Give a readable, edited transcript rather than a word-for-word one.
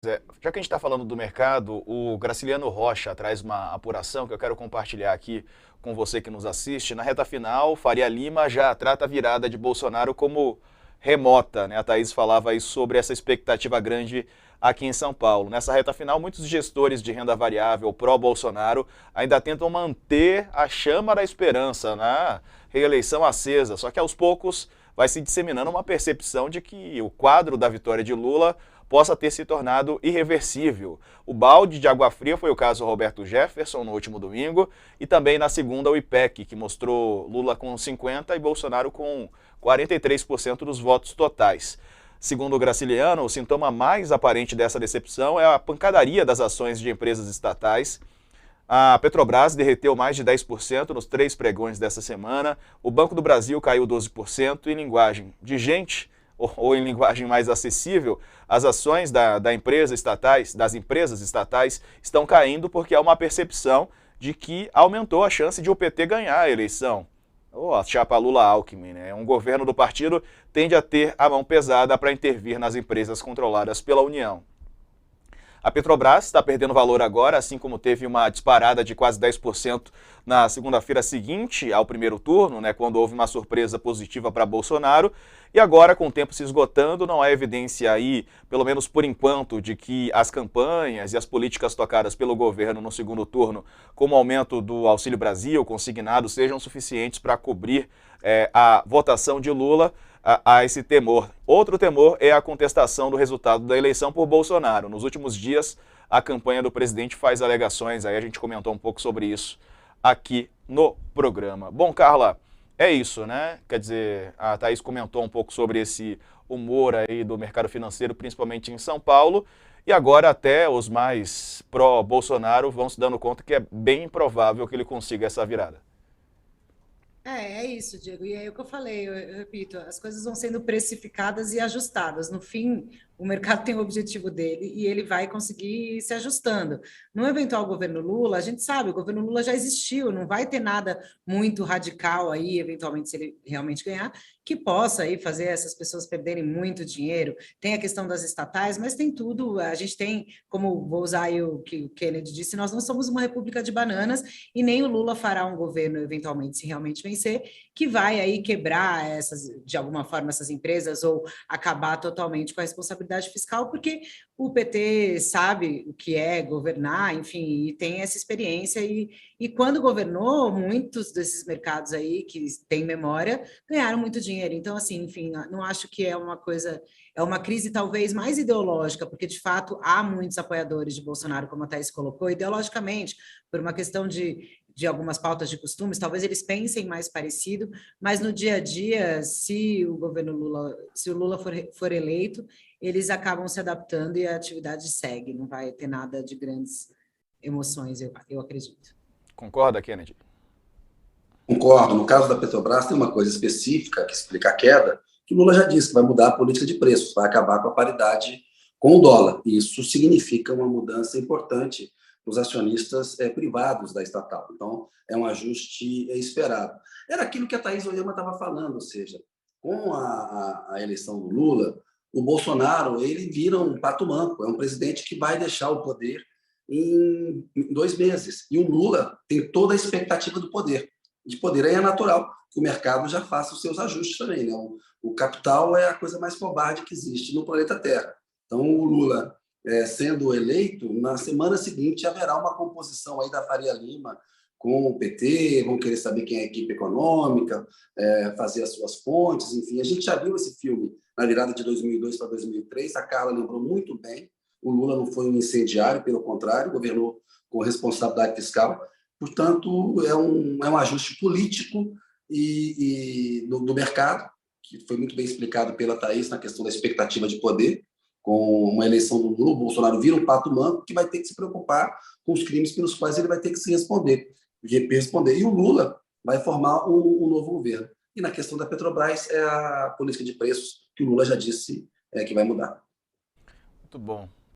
Já que a gente está falando do mercado, o Graciliano Rocha traz uma apuração que eu quero compartilhar aqui com você que nos assiste. Na reta final, Faria Lima já trata a virada de Bolsonaro como remota, né? A Thaís falava aí sobre essa expectativa grande aqui em São Paulo. Nessa reta final, muitos gestores de renda variável pró-Bolsonaro ainda tentam manter a chama da esperança na reeleição acesa, só que aos poucos vai se disseminando uma percepção de que o quadro da vitória de Lula possa ter se tornado irreversível. O balde de água fria foi o caso Roberto Jefferson no último domingo e também na segunda o IPEC, que mostrou Lula com 50% e Bolsonaro com 43% dos votos totais. Segundo o Graciliano, o sintoma mais aparente dessa decepção é a pancadaria das ações de empresas estatais. A Petrobras derreteu mais de 10% nos 3 pregões dessa semana, o Banco do Brasil caiu 12%, em linguagem de gente, ou em linguagem mais acessível, as ações das empresas estatais estão caindo porque há uma percepção de que aumentou a chance de o PT ganhar a eleição. Ou a chapa Lula-Alckmin, né? Um governo do partido tende a ter a mão pesada para intervir nas empresas controladas pela União. A Petrobras está perdendo valor agora, assim como teve uma disparada de quase 10% na segunda-feira seguinte ao primeiro turno, né, quando houve uma surpresa positiva para Bolsonaro. E agora, com o tempo se esgotando, não há evidência aí, pelo menos por enquanto, de que as campanhas e as políticas tocadas pelo governo no segundo turno, como o aumento do Auxílio Brasil consignado, sejam suficientes para cobrir a votação de Lula a esse temor. Outro temor é a contestação do resultado da eleição por Bolsonaro. Nos últimos dias, a campanha do presidente faz alegações, aí a gente comentou um pouco sobre isso aqui no programa. Bom, Carla, é isso, né? Quer dizer, a Thaís comentou um pouco sobre esse humor aí do mercado financeiro, principalmente em São Paulo, e agora até os mais pró-Bolsonaro vão se dando conta que é bem improvável que ele consiga essa virada. É isso, Diego. E é o que eu falei, eu repito, as coisas vão sendo precificadas e ajustadas. No fim, o mercado tem o objetivo dele e ele vai conseguir ir se ajustando. No eventual governo Lula, a gente sabe, o governo Lula já existiu, não vai ter nada muito radical aí, eventualmente, se ele realmente ganhar, que possa aí fazer essas pessoas perderem muito dinheiro. Tem a questão das estatais, mas tem tudo. A gente tem, como vou usar aí o que o Kennedy disse, nós não somos uma república de bananas e nem o Lula fará um governo, eventualmente, se realmente vencer, que vai aí quebrar essas, de alguma forma, essas empresas ou acabar totalmente com a responsabilidade fiscal, porque o PT sabe o que é governar, enfim, e tem essa experiência e quando governou, muitos desses mercados aí que têm memória ganharam muito dinheiro. Então, assim, enfim, não acho que é uma coisa, é uma crise talvez mais ideológica, porque de fato há muitos apoiadores de Bolsonaro, como a Thaís colocou, ideologicamente, por uma questão de algumas pautas de costumes, talvez eles pensem mais parecido, mas no dia a dia, se o governo Lula, se o Lula for eleito, eles acabam se adaptando e a atividade segue, não vai ter nada de grandes emoções, eu acredito. Concorda, Kennedy? Concordo. No caso da Petrobras, tem uma coisa específica que explica a queda, que o Lula já disse que vai mudar a política de preços, vai acabar com a paridade com o dólar. E isso significa uma mudança importante nos acionistas privados da estatal. Então, é um ajuste esperado. Era aquilo que a Thaís Oyama estava falando, ou seja, com a eleição do Lula, o Bolsonaro ele vira um pato manco, é um presidente que vai deixar o poder em 2 meses. E o Lula tem toda a expectativa do poder de poder. Aí é natural que o mercado já faça os seus ajustes também. Né? O capital é a coisa mais covarde que existe no planeta Terra. Então, o Lula, sendo eleito, na semana seguinte haverá uma composição aí da Faria Lima com o PT, vão querer saber quem é a equipe econômica, fazer as suas fontes, enfim. A gente já viu esse filme na virada de 2002 para 2003, a Carla lembrou muito bem, o Lula não foi um incendiário, pelo contrário, governou com responsabilidade fiscal. Portanto, é um ajuste político do mercado, que foi muito bem explicado pela Thaís na questão da expectativa de poder. Com uma eleição do Lula, o Bolsonaro vira um pato manco que vai ter que se preocupar com os crimes pelos quais ele vai ter que se responder. E o Lula vai formar um novo governo. E na questão da Petrobras, é a política de preços que o Lula já disse que vai mudar. Muito bom.